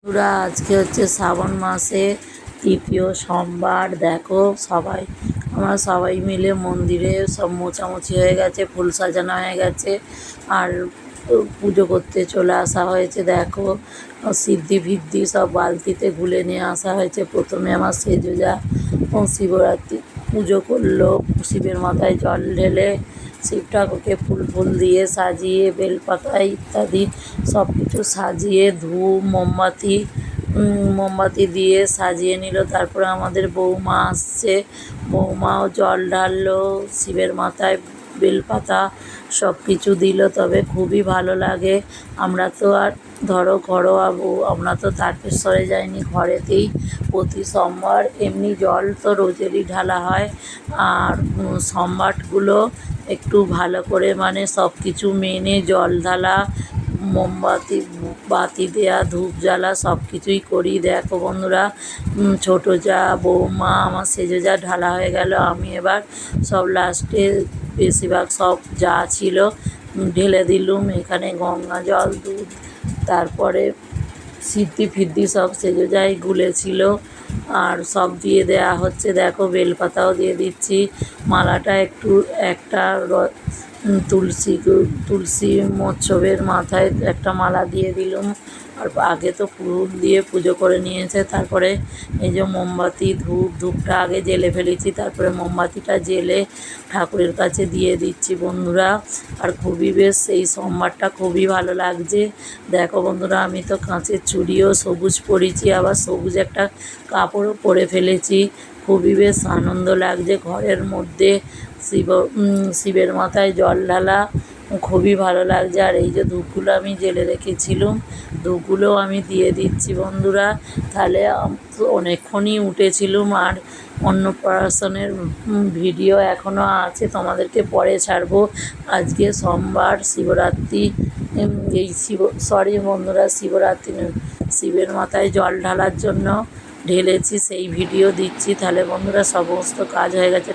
বন্ধুরা, আজকে হচ্ছে শ্রাবণ মাসে তৃতীয় সোমবার। দেখো আমরা সবাই মিলে মন্দিরে সব মোছামুছি হয়ে গেছে, ফুল সাজানো হয়ে গেছে, আর পুজো করতে চলে আসা হয়েছে। দেখো সিদ্ধি ফিদ্ধি সব বালতিতে গুলে নিয়ে আসা হয়েছে। প্রথমে আমার সেজোজা শিবরাত্রি পুজো করলো, শিবের মাথায় জল ঢেলে শিব ঠাকুরকে ফুল ফুল দিয়ে সাজিয়ে, বেলপাতা ইত্যাদি সব কিছু সাজিয়ে, ধূপ মোমবাতি দিয়ে সাজিয়ে নিল। তারপরে আমাদের বৌমা আসছে, বৌমাও জল ঢাললো শিবের মাথায়, বেলপাতা সব কিছু দিল। তবে খুবই ভালো লাগে। আমরা তো আর ধরো ঘরোয়া বউ, আমরা তো তারকেশ্বরে যাইনি, ঘরেতেই প্রতি সোমবার এমনি জল তো রোজেরই ঢালা হয়। আর সোমবারগুলো একটু ভালো করে মানে সব কিছু মেনে জল ঢালা, বাতি দেয়া, ধূপ জ্বালা সব কিছুই করি। দেখো বন্ধুরা, ছোটো যা, বৌমা, আমার সেজো যা ঢালা হয়ে গেল। আমি এবার সব লাস্টে বেশিরভাগ সব যা ছিল ঢেলে দিলুম। এখানে গঙ্গা জল, দুধ, তারপরে সিদ্ধি ফিদ্ধি সব সেজো যাই গুলেছিল, আর সব দিয়ে দেয়া হচ্ছে। দেখো বেলপাতাও দিয়ে দিচ্ছি। মালাটা একটা তুলসী মৎসবের মাথায় একটা মালা দিয়ে দিলুম। আর আগে তো ফুল দিয়ে পুজো করে নিয়েছে। তারপরে এই যে মোমবাতি, ধূপটা আগে জ্বেলে ফেলেছি, তারপরে মোমবাতিটা জ্বেলে ঠাকুরের কাছে দিয়ে দিচ্ছি বন্ধুরা। আর খুবই বেশ এই সোমবারটা খুবই ভালো লাগছে। দেখো বন্ধুরা, আমি তো কাঁচের চুড়িও সবুজ পরেছি, আবার সবুজ একটা কাপড়ও পরে ফেলেছি। খুবই বেশ আনন্দ লাগছে ঘরের মধ্যে শিবের মাথায় জল ঢালা, খুবই ভালো লাগছে। আর এই যে ধূপগুলো আমি জ্বেলে রেখেছিলাম, ধূপগুলোও আমি দিয়ে দিচ্ছি বন্ধুরা। তাহলে অনেকক্ষণই উঠেছিলাম। আর অন্নপ্রাশনের ভিডিও এখনও আছে, তোমাদেরকে পরে ছাড়বো। আজকে সোমবার, শিবরাত্রি, বন্ধুরা, শিবরাত্রি শিবের মাথায় জল ঢালার জন্য ঢেলেছি, সেই ভিডিও দিচ্ছি। তাহলে বন্ধুরা, সমস্ত কাজ হয়ে গেছে।